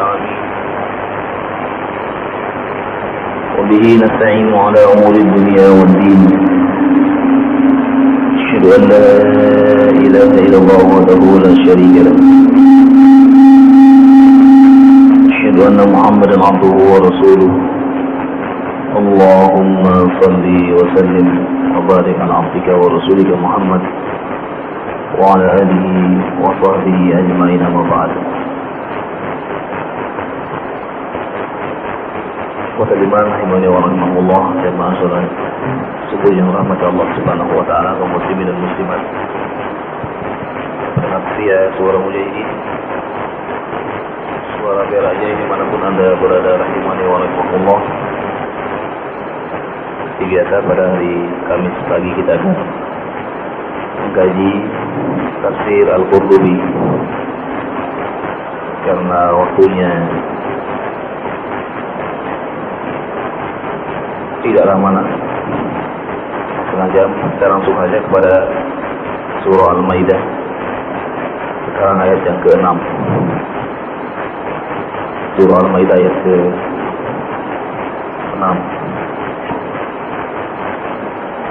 العالمين وبه نستعين على أمور الدنيا والدين. أشهد أن لا إله إلا الله وحده لا شريك له. أشهد أن محمدا عبده ورسوله. اللهم صل وسلم وبارك على عبدك ورسولك محمد وعلى آله وصحبه أجمعين. أما بعد. Wassalamualaikum warahmatullahi wabarakatuh. Jemaah salat subuh yang rahmat Allah Subhanahu wa taala, kaum muslimin dan muslimat. Pendengar setia suara mujahidin, suara beraja dimanapun Anda berada, rahimani wa rahimakumullah. Seperti biasa pada hari Kamis pagi kita akan mengkaji tafsir Al-Qurtubi karena waktunya tidaklah mana setengah jam. Kita langsung saja kepada surah Al-Maidah, sekarang ayat yang ke-6. Surah Al-Maidah ayat ke-6.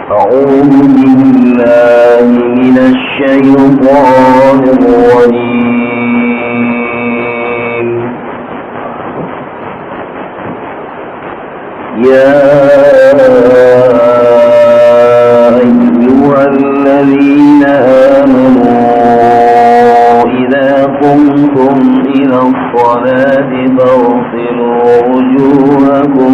A'udzu billahi minasy syaithanir rajim. يا أيها الذين آمنوا إذا قمتم إلى الصلاة فاغسلوا وجوهكم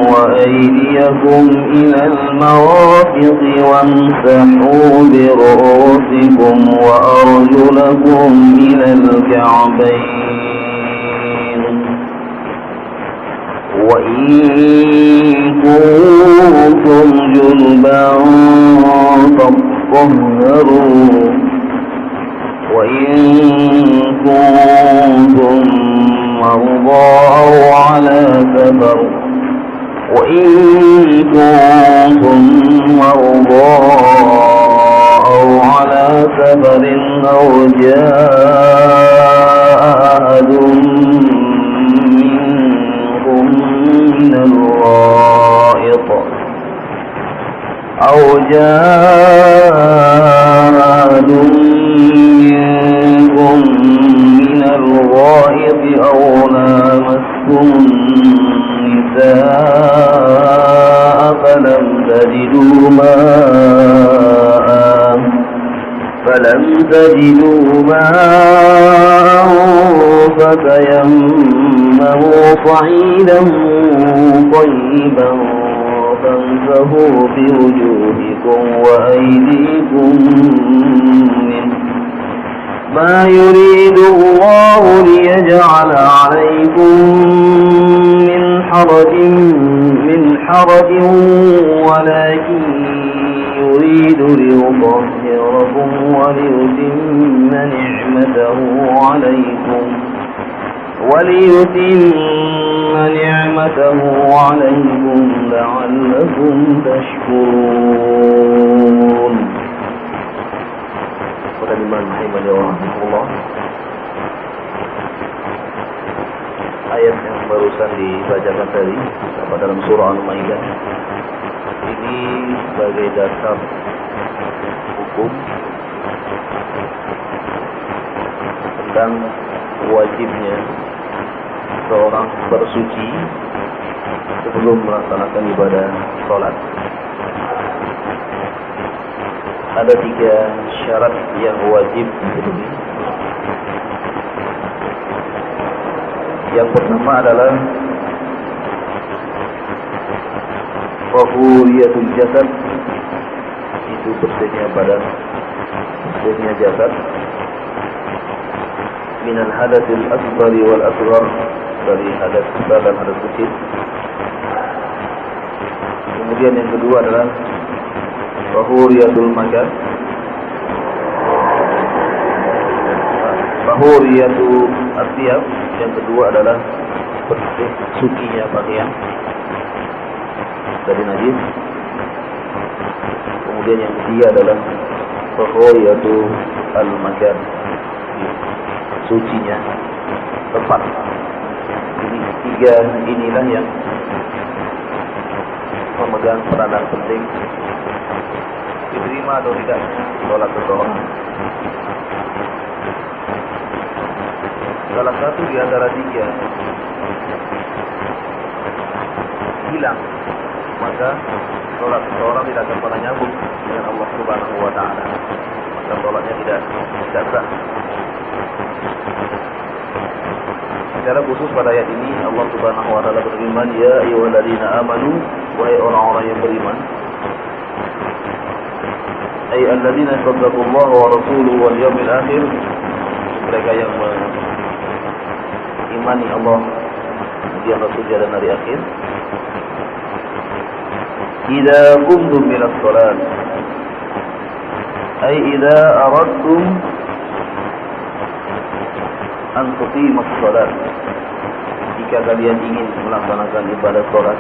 وأيديكم إلى المرافق وامسحوا برؤوسكم وأرجلكم إلى الكعبين وإن كنتم جنبا فاطهروا وإن كنتم مرضى أو على سفر أو جاء أحد منكم من الغائط أو لامستم النساء فلم تجدوا ماء فتيمموا صعيدا طيبا فامسحوا بوجوهكم وأيديكم منه ما يريد الله ليجعل عليكم من حرج ولكن يريد ليطهركم وليتم نعمته عليكم لعلكم تشكرون. Ayat yang barusan dibacakan tadi dalam surah Al-Maidah ini sebagai dasar hukum tentang wajibnya seorang bersuci sebelum melaksanakan ibadah sholat. Ada 3 syarat yang wajib dipenuhi. Yang pertama adalah tahuriyatul jasad, itu bersihnya badan, bersihnya jasad, minal hadatsil akbari wal asghar, dari hadas besar dan hadas kecil. Kemudian yang kedua adalah tahuriyatul makan, tahuriyatul asyab. Yang kedua adalah bersih sucinya pakaian dari najis. Kemudian yang ketiga adalah Fahoyatu al-makan, sucinya tempat. Jadi tiga inilah yang memegang peranan penting diterima atau tidak sholat seseorang. Salah satu di antara tiga hilang, maka sholat seseorang tidak akan pernah nyambung dengan Allah Subhanahu wa Ta'ala. Maka sholatnya tidak sah. Secara khusus pada ayat ini Allah Subhanahu wa Ta'ala berfirman, ya ayyuhalladzina amanu, wahai orang-orang yang beriman, ay alladzina sadaqallaha wa rasuluhu wal yawmil akhir, mereka yang mengimani Allah kemudian Rasulnya dan hari akhir. Idza qumtum ila shalat, ay idza aradtum an tuqimus shalat, jika kalian ingin melaksanakan ibadah salat,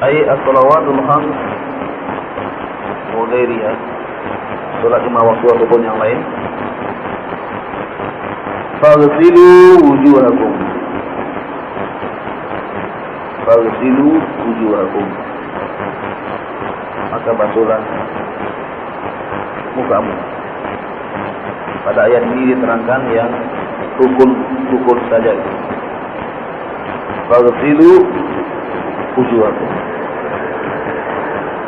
ay as-salawatul khams wa ghairiha, salat lima waktu ataupun yang lain, faghsilu wujuhakum, faghsilu wujuhakum, maka basuhlah mukamu. Pada ayat ini diterangkan yang rukun saja. Faghsilu wujuhakum.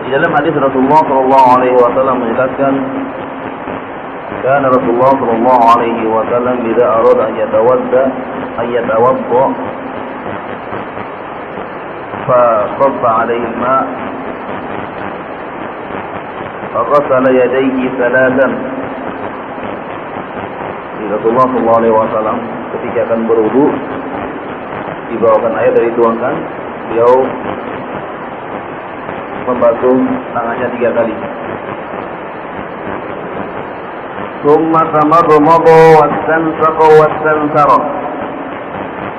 Di dalam hadis Rasulullah sallallahu alaihi wasallam menjelaskan, kana Rasulullah sallallahu alaihi wasallam bila arada an yatawadda fa sabba alaihi al-ma' fa ghasala yadayhi thalathan. Rasulullah sallallahu alaihi wasallam ketika akan berwudu, dibawakan air dan dituangkan, beliau membasuh tangannya 3 kali. Tsumma tamarrada wastansaqa wastansara.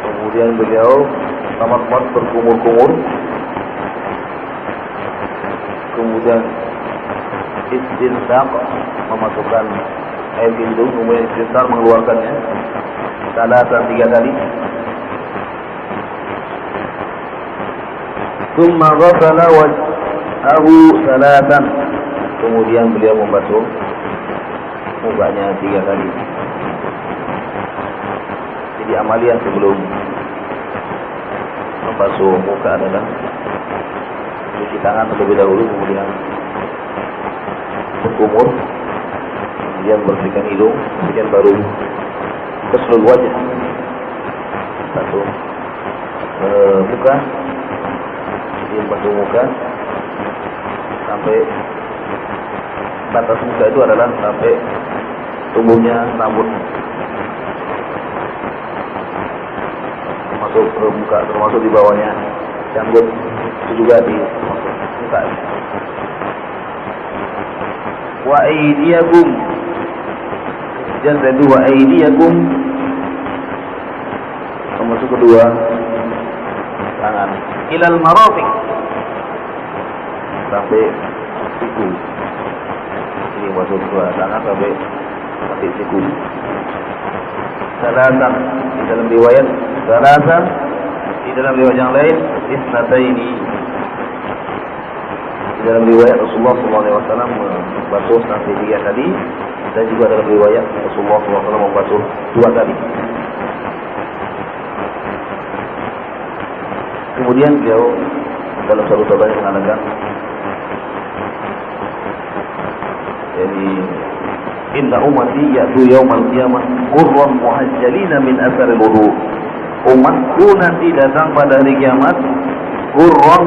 Kemudian beliau tamat berkumur-kumur. Kemudian istinsaq, memasukkan air hidung, kemudian istinsar, mengeluarkannya. Salatan 3 kali. Tsumma ghasala wajhahu salatan. Kemudian beliau membasuh mukanya 3 kali. Jadi amalia sebelum membasuh muka adalah cuci tangan terlebih dahulu, kemudian berkumur, kemudian bersihkan hidung, kemudian baru keseluruh wajah, basuh muka, kemudian basuh muka sampai batas muka itu adalah sampai tubuhnya rambut, masuk ke muka, termasuk di bawahnya janggut, itu juga di muka. Wa aydiyakum, dan kedua aydiyakum, termasuk kedua tangan, ilal marafiq, sampai siku. Ini masuk kedua tangan sampai siku. Salatan di dalam riwayat, salatan di dalam riwayat yang lain, isnataini. Di dalam riwayat Rasulullah SAW membasuh sampai 3 kali, dan juga dalam riwayat Rasulullah SAW membasuh 2 kali. Kemudian beliau dalam satu sabdanya mengatakan, jadi inna ummati ya'tu yaumal qiyamah qurran muhajjalina min athar al-wudu. Umatku nanti datang pada hari kiamat qurran,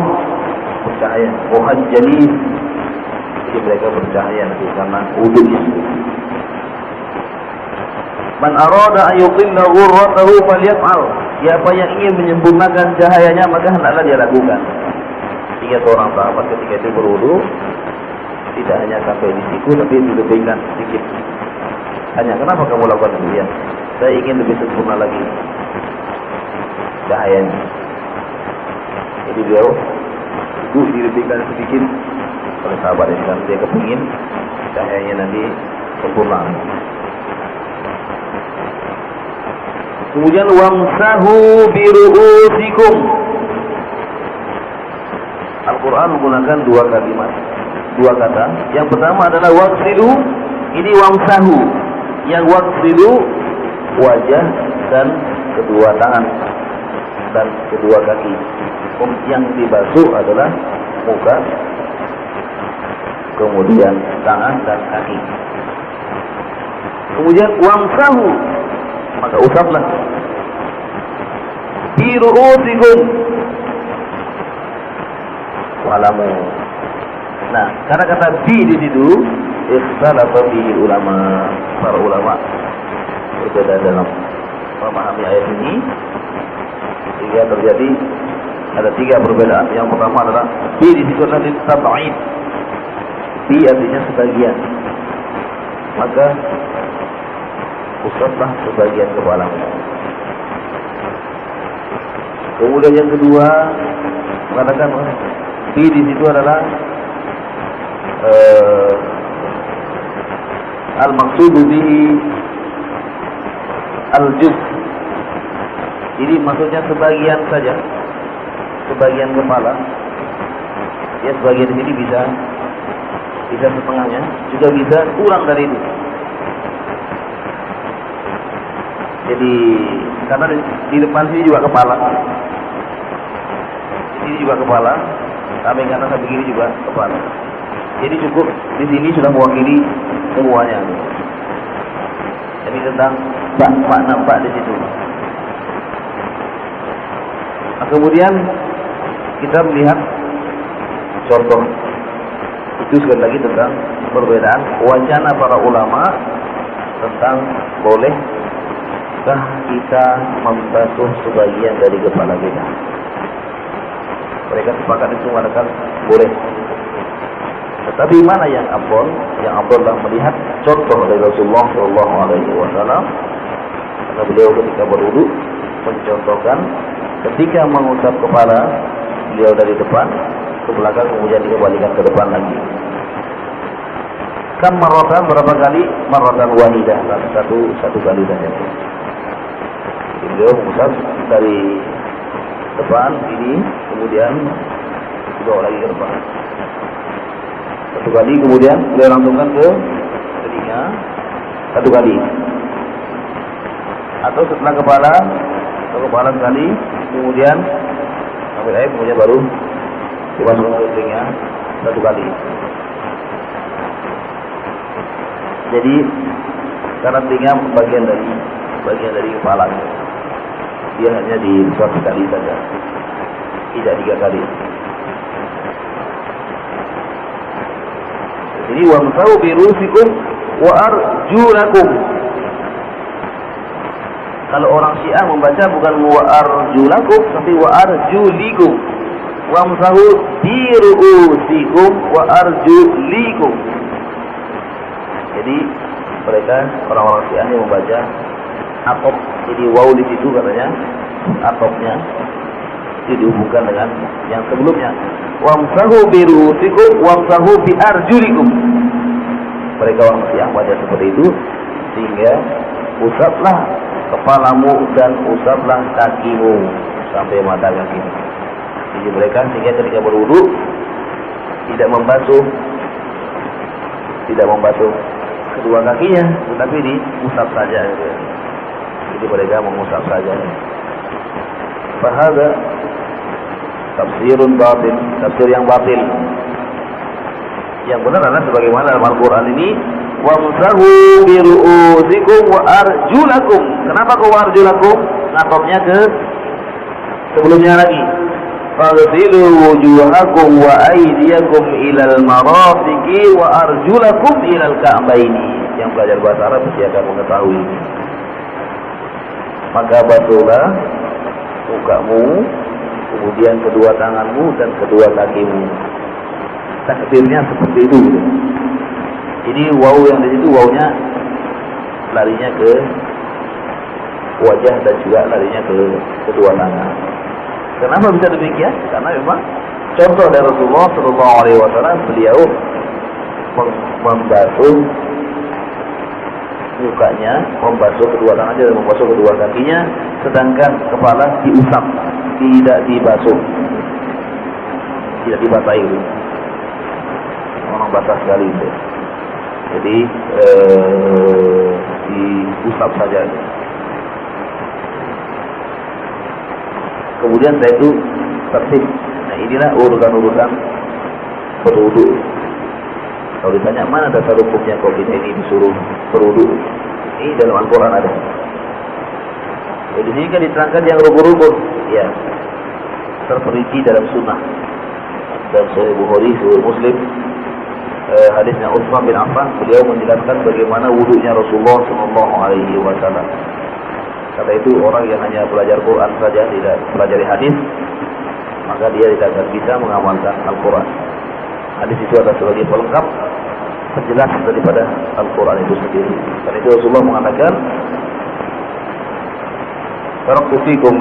bercahaya, muhajjalin, jadi mereka bercahaya nanti karena wudunya. Man arada an yuqilla ghurratahu falyaf'al. Siapa yang ingin menyempurnakan cahayanya, maka hendaklah dia lakukan. Ingat seorang sahabat ketika itu berwudu, tidak hanya sampai di siku, tapi dilebihkan sedikit. Hanya, kenapa kamu lakukan demikian? Saya ingin lebih sempurna lagi cahayanya. Jadi beliau itu dilebihkan sedikit oleh sahabat ini kan dia kepingin cahayanya nanti sempurna. Kemudian wamsahu biru'usikum. Al-Quran menggunakan dua kalimat, dua kata. Yang pertama adalah waqsilu, ini wamsahu. Yang waqsilu wajah dan kedua tangan dan kedua kaki. Yang dibasuh adalah muka, kemudian tangan dan kaki. Kemudian wamsahu, maka usaplah. Biru'usikum, walamu. Nah, karena kata bi di situ, ikhtalafa bihi ulama, para ulama berbeda dalam memahami ayat ini, sehingga terjadi ada tiga perbedaan. Yang pertama adalah bi di situ adalah tab'id. Bi artinya sebagian, maka usaplah sebagian kepalamu. Kemudian yang kedua mengatakan bi di situ adalah al-maqsudu bihi al-juz. Jadi maksudnya sebagian saja, sebagian kepala. Ya, sebagian di sini bisa setengahnya, juga bisa kurang dari itu. Jadi karena di depan sini juga kepala, di sini juga kepala, samping kanan samping kiri juga kepala. Jadi cukup di sini sudah mewakili semuanya. Jadi tentang bak nampak di situ. Nah, kemudian kita melihat contoh itu sekali lagi tentang perbedaan wacana para ulama tentang bolehkah kita membasuh sebagian dari kepala kita. Mereka sepakat itu mengatakan boleh. Tetapi mana yang afdal? Yang afdal adalah melihat contoh dari Rasulullah SAW. Karena beliau ketika berwudu mencontohkan ketika mengusap kepala beliau dari depan ke belakang, kemudian dikembalikan ke depan lagi. Kam marratan, berapa kali? Marratan wahidah, satu kali saja. Beliau mengusap dari depan ini, kemudian dibawa lagi ke depan. Satu kali, kemudian beliau langsungkan ke telinga, satu kali. Atau setelah kepala sekali, kemudian ambil air, kemudian baru dimasukkan ke telinga satu kali. Jadi karena telinga bagian dari kepala, dia hanya diusap sekali saja, tidak 3 kali. Jadi wamsahu birusikum wa arjulakum. Kalau orang Syiah membaca bukan wa arjulakum tapi wa arjulikum. Wamsahu birusikum wa arjulikum. Jadi mereka orang-orang Syiah yang membaca atop, jadi waw di situ katanya atopnya itu dihubungkan dengan yang sebelumnya. Wamsahu birusikum wamsahu biarjulikum. Mereka orang Syiah baca seperti itu, sehingga usaplah kepalamu dan usaplah kakimu sampai mata kakimu. Jadi mereka sehingga ketika berwudu tidak membasuh kedua kakinya, tetapi diusap saja gitu. Jadi mereka mengusap saja. Fahada tafsirun batil, tafsir yang batil. Yang benar adalah sebagaimana dalam Al-Quran ini, wamsahu biru'usikum wa arjulakum. Kenapa kau arjulakum? Ngatopnya ke sebelumnya lagi. Faghsilu wujuhakum wa aydiyakum ilal marafiqi wa arjulakum ilal ka'baini. Yang belajar bahasa Arab pasti akan mengetahui. Maka basuhlah mukamu, kemudian kedua tanganmu dan kedua kakimu. Takbirnya seperti itu. Jadi waw yang di situ wawnya larinya ke wajah dan juga larinya ke kedua tangan. Kenapa bisa demikian? Karena memang Contoh dari Rasulullah Sallallahu Alaihi Wasallam, beliau membasuh mukanya, membasuh kedua tangannya dan membasuh kedua kakinya, sedangkan kepala diusap, tidak dibasuh, tidak dibasahi. Orang basah sekali itu. Jadi diusap saja. Kemudian saya itu tertib. Nah, inilah urutan-urutan berwudu. Kalau ditanya mana dasar hukumnya kalau kita ini disuruh berwudu, ini dalam Al-Quran ada. Jadi di sini kan diterangkan yang rukun-rukun, ya, terperinci dalam sunnah. Dan Sahih Bukhari, Sahih Muslim, hadisnya Utsman bin Affan, beliau menjelaskan bagaimana wudunya Rasulullah Sallallahu Alaihi Wasallam. Karena itu orang yang hanya belajar Quran saja, tidak pelajari hadis, maka dia tidak akan bisa mengamalkan Al-Quran. Hadis itu adalah sebagai pelengkap, penjelas daripada Al-Quran itu sendiri. Karena itu Rasulullah mengatakan, taraktu fikum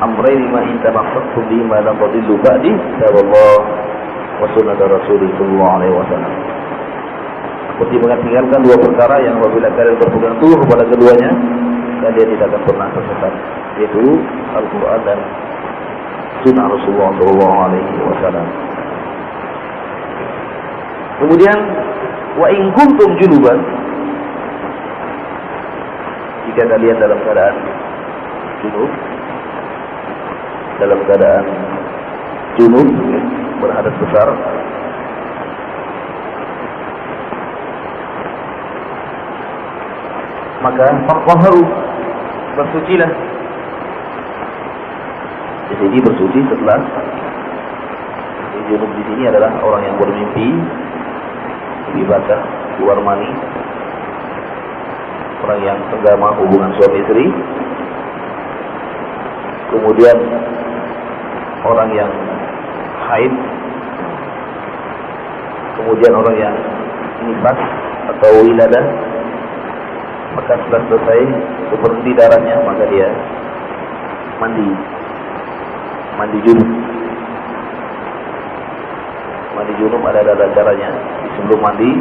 amrayni ma in tamassaktum bihi ma lam tadillu ba'di, kitaballah wa sunnat Rasulullah sallallahu alaihi wasallam. Seperti meninggalkan dua perkara yang apabila kalian berpegang teguh kepada keduanya, kalian tidak akan pernah tersesat, yaitu Al-Quran dan sunnah Rasulullah sallallahu alaihi wasallam. Kemudian wa in kuntum junuban, jika kalian dalam keadaan junub, dalam keadaan junub, berhadas besar, maka fatahharu, bersucilah. Jadi bersuci setelah junub di sini adalah orang yang bermimpi, basah, keluar mani, orang yang senggama hubungan suami istri, kemudian orang yang haid, kemudian orang yang nifas atau wiladah, maka setelah selesai berhenti darahnya, maka dia mandi junub. Mandi junub ada caranya. Sebelum mandi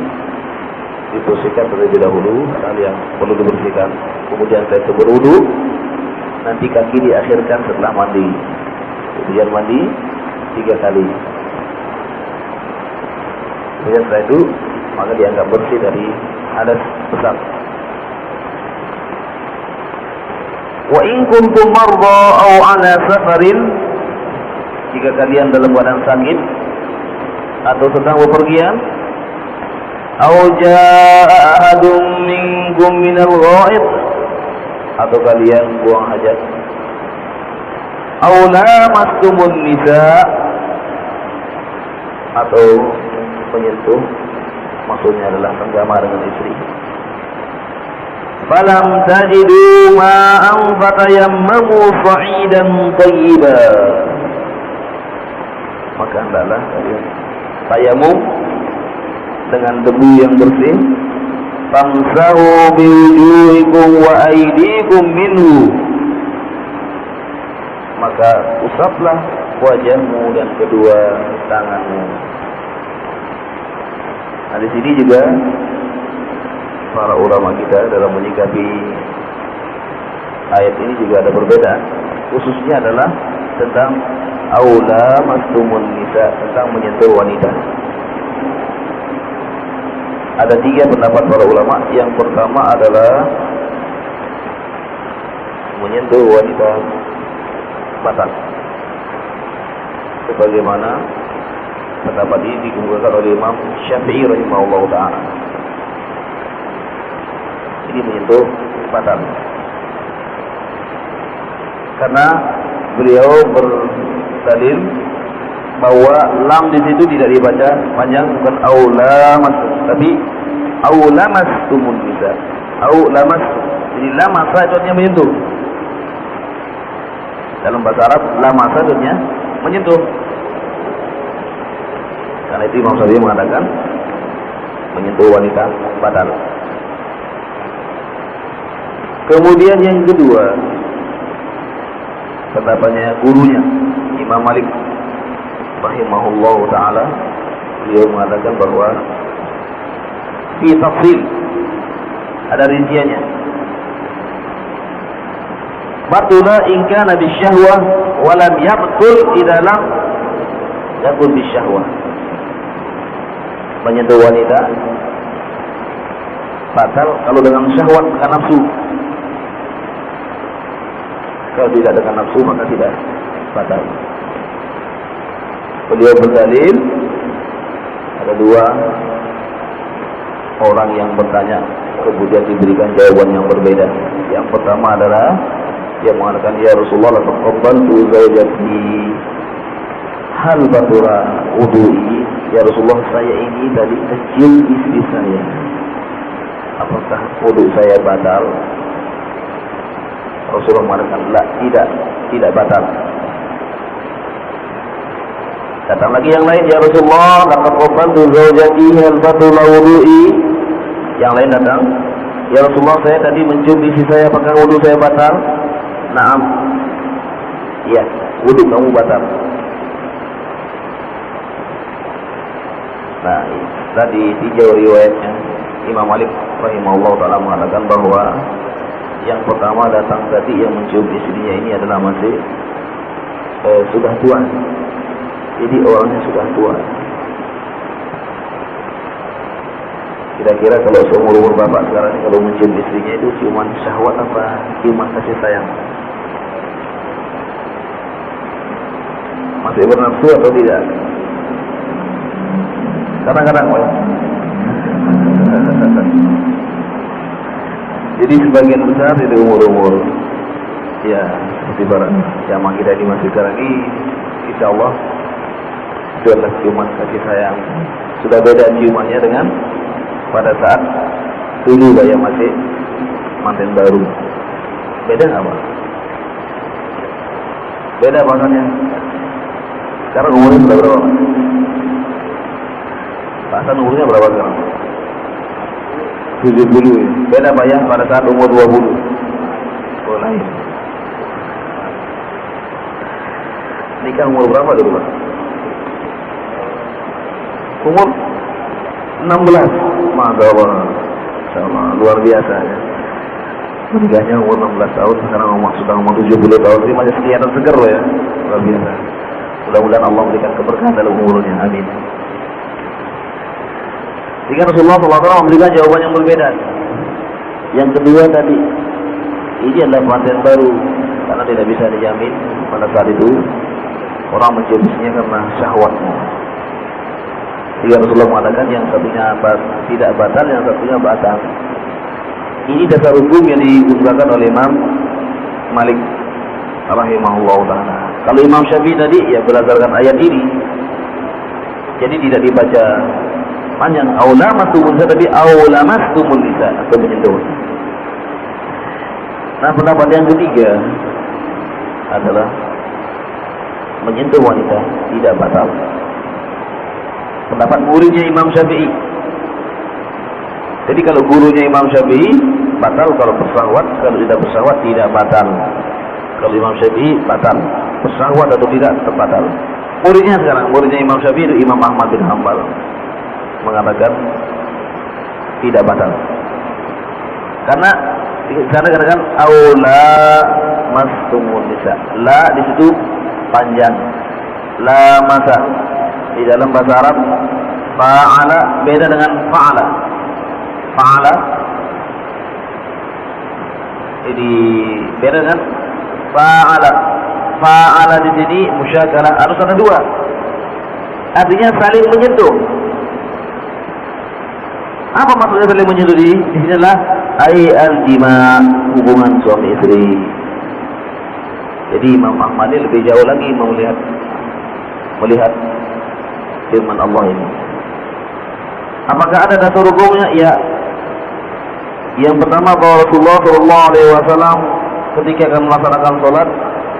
dibersihkan terlebih dahulu hal yang perlu dibersihkan. Kemudian setelah berwudu, nanti kaki diakhirkan setelah mandi. Kemudian mandi 3 kali. Kemudian setelah itu maka dianggap bersih dari hadas besar. Wa in kuntum marda aw ala safarin, jika kalian dalam keadaan sakit atau sedang bepergian, aw jaa ahadun minkum minal ghaid, atau kalian buang hajat, aw lamastumun nisa, atau menyentuh, maksudnya adalah senggama dengan istri. Falam tajidu ma'an fatayammamu sa'idan thayyiba, maka hendaklah kalian tayamum dengan debu yang bersih. Famsahu biwujuhikum wa aydikum minhu, maka usaplah wajahmu dan kedua tanganmu. Nah, di sini juga para ulama kita dalam menyikapi ayat ini juga ada perbedaan, khususnya adalah tentang aula mastumun nisa, tentang menyentuh wanita. Ada 3 pendapat para ulama. Yang pertama adalah menyentuh wanita batas, sebagaimana pendapat ini dikemukakan oleh Imam Syafi'i rahimahullahu ta'ala. Ini menyentuh batas karena beliau berdalil bahwa lam di situ tidak dibaca panjang, bukan aulamas, tapi aulamastumun nisa, aulamas. Jadi lamasa itu artinya menyentuh. Dalam bahasa Arab lamasa itu artinya menyentuh. Karena itu Imam Syafi'i mengatakan menyentuh wanita batal. Kemudian yang kedua, pendapatnya gurunya Imam Malik rahimahullah taala, beliau mengatakan bahwa fi tafsil, ada rinciannya. Batula in kana bisyahwah wa lam yabtul idza lam yakun bisyahwah. Menyentuh wanita batal kalau dengan syahwat, bukan nafsu. Kalau tidak dengan nafsu maka tidak batal. Beliau berdalil, ada dua orang yang bertanya kemudian diberikan jawaban yang berbeda. Yang pertama adalah dia mengatakan, ya Rasulullah, taqabbaltu zawjati hal batura wudu'i. Ya Rasulullah, saya ini tadi mencium istri saya, apakah wudu saya batal? Rasulullah mengatakan, la, tidak batal. Datang lagi yang lain, ya Rasulullah, taqabbaltu zawjati hal batura wudu'i. Yang lain datang, ya Rasulullah, saya tadi mencium istri saya, apakah wudu saya batal? Naam, ya, wudu kamu batal. Nah, tadi tinjau riwayatnya, Imam Malik rahimahullah ta'ala mengatakan bahwa yang pertama datang tadi yang mencium istrinya ini adalah masih sudah tua. Jadi orangnya sudah tua. Kira-kira kalau seumur bapak sekarang ini kalau mencium istrinya itu ciuman syahwat apa ciuman kasih sayang? Masih bernafsu atau tidak? Kadang-kadang, jadi sebagian besar dari umur-umur ya seperti barang jamaah kita di masjid sekarang ini, insya Allah itu adalah ciuman kasih sayang. Sudah beda ciumannya dengan pada saat dulu saya masih manten baru. Beda nggak Pak? Beda bahasanya. Sekarang umurnya sudah berapa Pak? Bahasa umurnya berapa sekarang? 70 ya. Beda Pak ya pada saat umur 20. Oh lain. Nikah umur berapa dulu Pak? Umur 16. Maka Allah, insyaAllah luar biasa ya. Menikahnya umur 16 tahun, sekarang sudah umur 70 tahun. Jadi masih kelihatan segar loh ya. Luar biasa. Mudah-mudahan Allah memberikan keberkahan dalam umurnya. Amin. Jika Rasulullah SAW memberikan jawaban yang berbeda. Yang kedua tadi, ini adalah pengantin baru, karena tidak bisa dijamin pada saat itu orang mencium istrinya karena syahwatnya. Jika Rasulullah mengatakan yang satunya tidak batal, yang satunya batal. Ini dasar hukum yang digunakan oleh Imam Malik rahimahullah ta'ala. Kalau Imam Syafi'i tadi ya berdasarkan ayat ini, jadi tidak dibaca panjang aulamastumun nisa, tapi aulamastumun nisa atau menyentuh. Nah, pendapat yang ketiga adalah menyentuh wanita tidak batal. Pendapat muridnya Imam Syafi'i. Jadi kalau gurunya Imam Syafi'i batal kalau bersahwat, kalau tidak bersahwat tidak batal. Kalau Imam Syafi'i batal, bersahwat atau tidak tetap batal. Muridnya sekarang, muridnya Imam Syafi'i itu Imam Ahmad bin Hanbal mengatakan tidak batal. Karena dikatakan aula mastumun nisa. La di situ panjang. La masa di dalam bahasa Arab fa'ala beda dengan fa'ala. Fa'ala jadi beda dengan fa'ala. Fa'ala di sini musyakalah harus ada dua. Artinya saling menyentuh. Apa maksudnya saling menyentuh di sini adalah ai al-jima, hubungan suami istri. Jadi Imam Ahmad lebih jauh lagi melihat firman Allah ini. Apakah ada dasar hukumnya? Ya. Yang pertama bahwa Rasulullah SAW ketika akan melaksanakan sholat,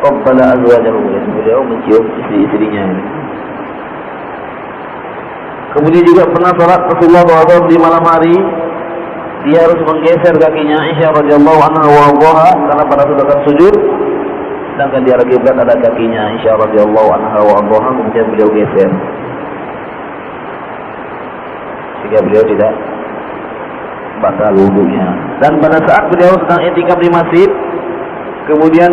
qabbala azwajahu, beliau mencium istri-istrinya ini. Kemudian juga pernah sholat Rasulullah SAW di malam hari, dia harus menggeser kakinya Aisyah radhiyallahu anha wa ardhaha karena pada saat akan sujud sedangkan di arah kiblat ada kakinya Aisyah radhiyallahu anha wa ardhaha, kemudian beliau geser sehingga beliau tidak batal wudunya. Dan pada saat beliau sedang i'tikaf di masjid, kemudian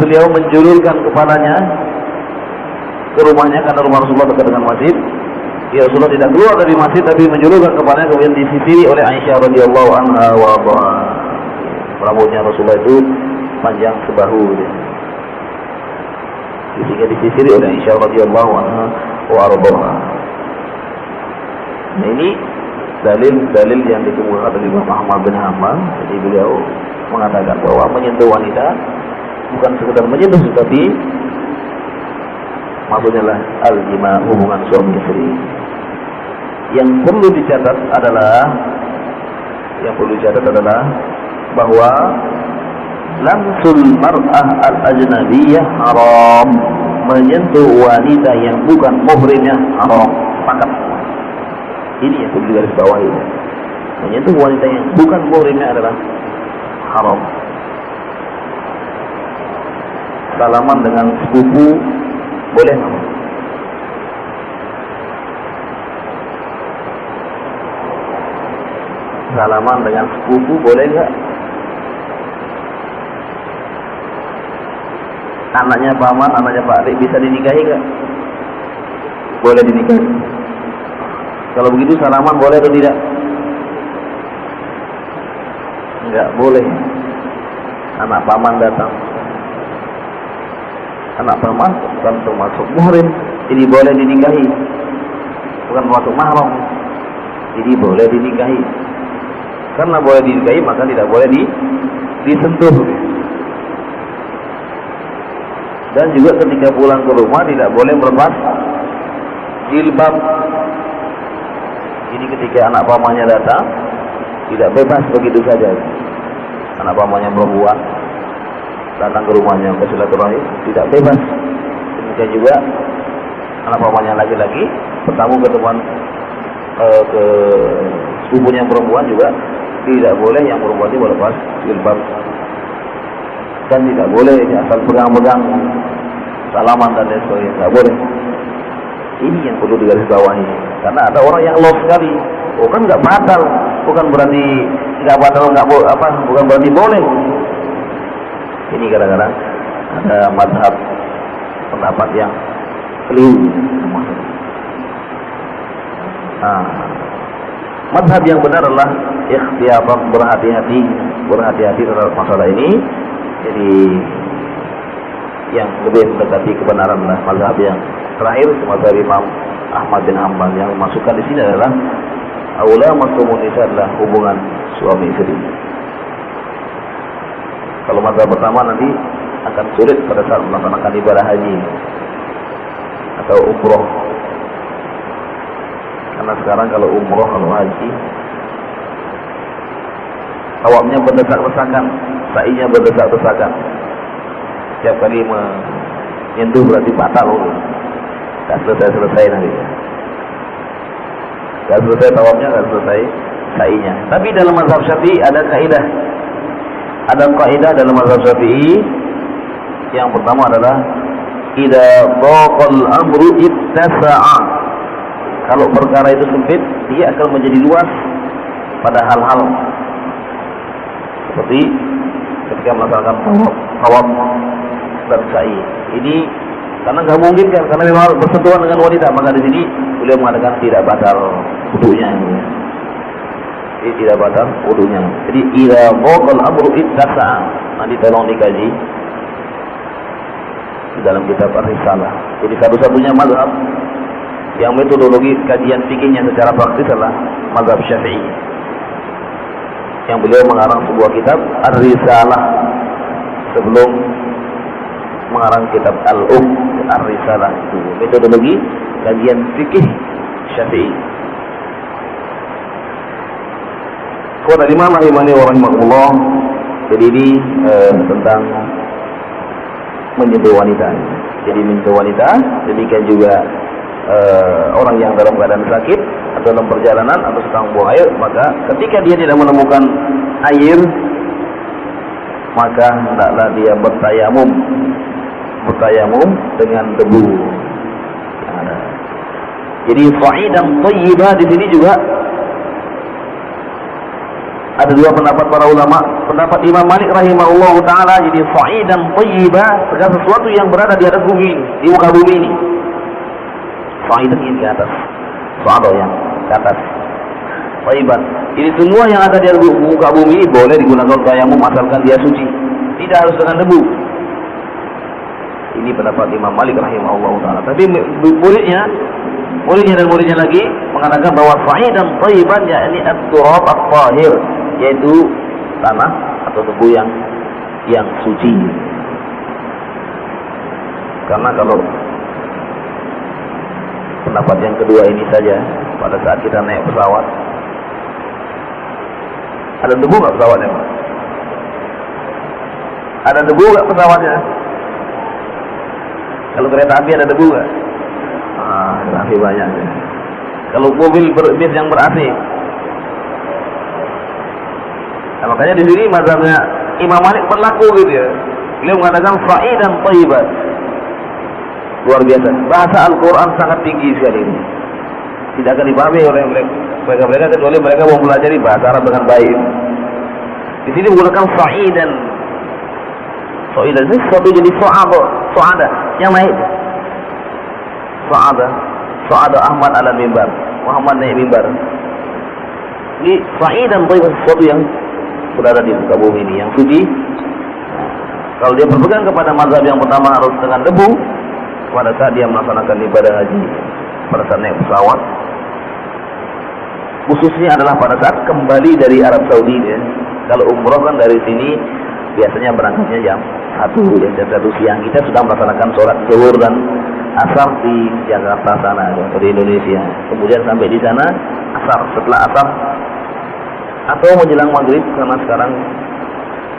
beliau menjulurkan kepalanya ke rumahnya karena rumah Rasulullah dekat dengan masjid. Ya, Rasulullah tidak keluar dari masjid tapi menjulurkan kepalanya, kemudian disisiri oleh Aisyah radhiyallahu anha wa ardhaha. Rambutnya Rasulullah itu panjang sebahu, sehingga disisiri oleh Aisyah radhiyallahu anha wa ardhaha. Nah, ini dalil-dalil yang dikemukakan oleh Imam Ahmad bin Hanbal. Jadi beliau mengatakan bahwa menyentuh wanita bukan sekedar menyentuh, tetapi maksudnya lah al-jima, hubungan suami istri. Yang perlu dicatat adalah bahwa lamsul mar'ah al-ajnabiyyah haram. Menyentuh wanita yang bukan muhrimnya haram. Fakat ini yang perlu digarisbawahi. Menyentuh wanita yang bukan muhrimnya adalah haram. Salaman dengan sepupu boleh nggak? Salaman dengan sepupu boleh nggak? Anaknya paman, anaknya Pak Rik bisa dinikahi nggak? Boleh dinikahi. Kalau begitu salaman boleh atau tidak? Enggak boleh. Anak paman datang. Anak paman bukan termasuk muhrim, jadi boleh dinikahi. Bukan termasuk mahram, jadi boleh dinikahi. Karena boleh dinikahi maka tidak boleh disentuh. Dan juga ketika pulang ke rumah tidak boleh melepas jilbab. Jadi ketika anak pamannya datang, tidak bebas begitu saja. Anak pamannya perempuan datang ke rumahnya ke silaturahim, tidak bebas. Demikian juga anak pamannya laki-laki bertamu ke teman ke sepupunya perempuan juga tidak boleh yang perempuan itu melepas jilbab. Dan tidak boleh asal pegang-pegang salaman dan lain sebagainya, tidak boleh. Ini yang perlu digarisbawahi. Karena ada orang yang lost sekali. Oh kan nggak batal, bukan berarti nggak batal, bukan berarti boleh. Ini kadang-kadang ada mazhab pendapat yang keliru. Mazhab yang benar adalah ikhtiyatan, berhati-hati terhadap masalah ini. Jadi yang lebih mendekati kebenaran adalah mazhab yang terakhir, mazhab Imam Ahmad bin Hanbal, yang dimasukkan di sini adalah aula masumun nisa adalah hubungan suami istri. Kalau mazhab pertama nanti akan sulit pada saat melaksanakan ibadah haji atau umroh. Karena sekarang kalau umroh, kalau haji, awaknya berdesak-desakan, sa'inya berdesak-desakan. Setiap kali menyentuh berarti batal. Tak selesai nanti. Tak selesai tawafnya, tak selesai sa'inya. Tapi dalam mazhab Syafi'i ada kaidah. Ada kaidah dalam mazhab Syafi'i. Yang pertama adalah idza dhaqal amru ittasa'a. Kalau perkara itu sempit, dia akan menjadi luas pada hal-hal seperti ketika melaksanakan tawaf dan sa'i. Ini karena nggak mungkin kan, karena memang harus bersentuhan dengan wanita, maka di sini beliau mengatakan tidak batal wudunya. Jadi tidak batal wudunya. Jadi idza dhaqal amru ittasa'a. Nanti tolong dikaji di dalam kitab Ar-Risalah. Jadi satu-satunya mazhab yang metodologi kajian fikihnya secara praktis adalah mazhab Syafi'i. Yang beliau mengarang sebuah kitab Ar-Risalah sebelum mengarang kitab Ar-Risalah. Itu metodologi kajian fikih Syafi'i. Qala Imam Rahimani wa rahimahullah. Jadi ini tentang menyentuh wanita. Jadi menyentuh wanita, demikian juga orang yang dalam keadaan sakit atau dalam perjalanan atau sedang buang air, maka ketika dia tidak menemukan air, maka hendaklah dia bertayamum bertayamum dengan debu. Nah, jadi sa'idan thayyibah di sini juga ada dua pendapat para ulama. Pendapat Imam Malik rahimahullahu taala, jadi sa'idan thayyibah segala sesuatu yang berada di atas bumi ini, di muka bumi ini. Sa'idan ini ke atas, sa'ada yang ke atas. Thayyiban. Ini semua yang ada di muka bumi ini boleh digunakan tayamum asalkan dia suci. Tidak harus dengan debu. Ini pendapat Imam Malik rahimahullahu taala. Tapi muridnya dan muridnya lagi mengatakan bahwa sa'idan thayyiban yakni at-turab at-tahir, yaitu tanah atau debu yang suci. Karena kalau pendapat yang kedua ini saja, pada saat kita naik pesawat, ada debu nggak pesawatnya? Ada debu nggak pesawatnya? Kalau kereta api ada debu nggak? Kereta api banyak. Kalau mobil bis yang ber-AC, nah, makanya di sini mazhabnya Imam Malik berlaku gitu ya. Beliau mengatakan sa'idan thayyiban. Luar biasa. Bahasa Al-Quran sangat tinggi sekali ini. Tidak akan dipahami oleh mereka kecuali mereka mau mempelajari bahasa Arab dengan baik. Di sini menggunakan sa'idan. Sa'idan itu sesuatu jadi su'ada yang naik. Su'ada Ahmad ala mimbar. Muhammad naik mimbar. Ini sa'idan thayyiban, sesuatu yang berada di muka bumi ini yang suci. Kalau dia berpegang kepada mazhab yang pertama harus dengan debu, pada saat dia melaksanakan ibadah haji, pada saat naik pesawat, khususnya adalah pada saat kembali dari Arab Saudi ya. Kalau umroh kan dari sini biasanya berangkatnya jam 1 siang. Kita sudah melaksanakan sholat zuhur dan asar di Jakarta sana atau di Indonesia. Kemudian sampai di sana asar, setelah asar atau menjelang maghrib, karena sekarang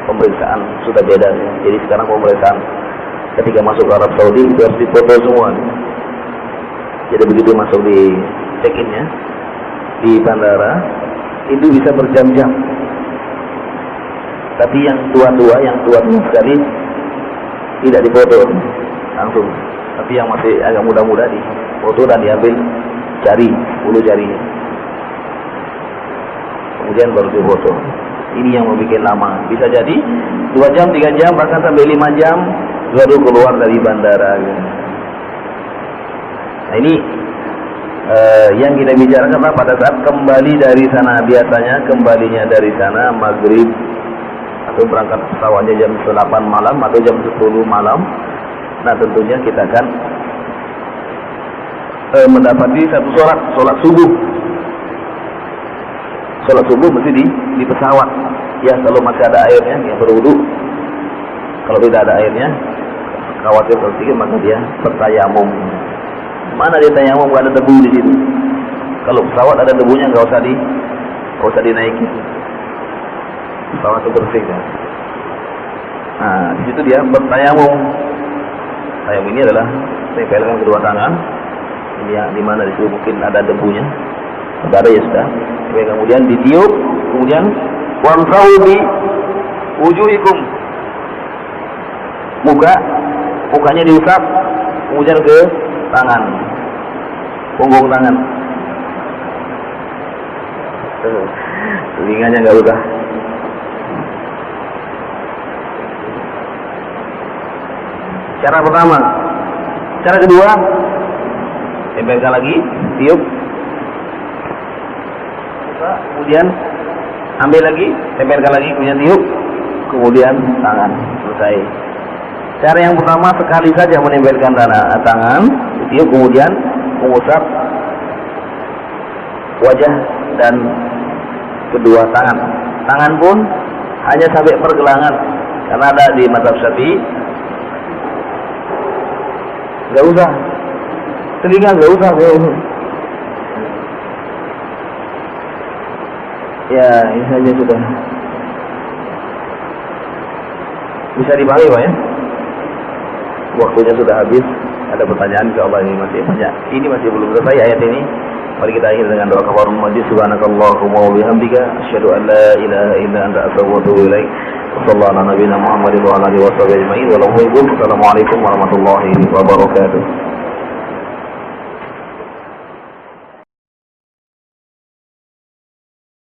pemeriksaan sudah beda ya. Jadi sekarang pemeriksaan ketika masuk ke Arab Saudi itu harus difoto semua. Jadi begitu masuk di check-in-nya di bandara itu bisa berjam-jam. Tapi yang tua-tua sekali tidak difoto langsung. Tapi yang masih agak muda-muda difoto dan diambil jari, 10 jarinya. Kemudian baru difoto. Ini yang membuat lama. Bisa jadi 2 jam, 3 jam, bahkan sampai 5 jam baru keluar dari bandara. Nah ini yang kita bicarakan pada saat kembali dari sana. Biasanya kembalinya dari sana maghrib atau berangkat pesawatnya jam 8 malam atau jam 10 malam. Nah tentunya kita akan mendapati satu sholat subuh. Sholat subuh mesti di pesawat. Ya kalau masih ada airnya, ya berwudu. Kalau tidak ada airnya, khawatir sedikit maka dia bertayamum. Mana dia tayamum? Gak ada debu di situ. Kalau pesawat ada debunya nggak usah dinaiki. Pesawat itu bersih kan. Nah di situ dia bertayamum. Tayamum ini adalah tempelkan kedua tangan. Ini ya, di mana di situ mungkin ada debunya. Kalau ada ya sudah. Kemudian ditiup, kemudian wamsahu bi wujuhikum. Mukanya diusap, kemudian ke tangan, punggung tangan. Telinganya nggak usah. Cara pertama. Cara kedua, tempelkan lagi, tiup. Kemudian ambil lagi, tempelkan lagi, kemudian tiup, kemudian tangan. Selesai. Cara yang pertama sekali saja menempelkan tangan, tiup, kemudian mengusap wajah dan kedua tangan. Tangan pun hanya sampai pergelangan, karena ada di mazhab Syafi'i nggak usah, telinga nggak usah. Ya, ini saja sudah bisa dipahami Pak ya. Waktunya sudah habis. Ada pertanyaan ke Allah, ini masih banyak. Ini masih belum selesai ayat ini. Mari kita akhiri dengan doa kafaratul majlis. Subhanakallahumma wa bihamdika asyhadu an la ilaha illa anta astaghfiruka wa atubu ilaik. Sallallahu alaihi wa sallam Muhammadin wa alihi wa sahbihi ajma'in. Assalamualaikum warahmatullahi wabarakatuh.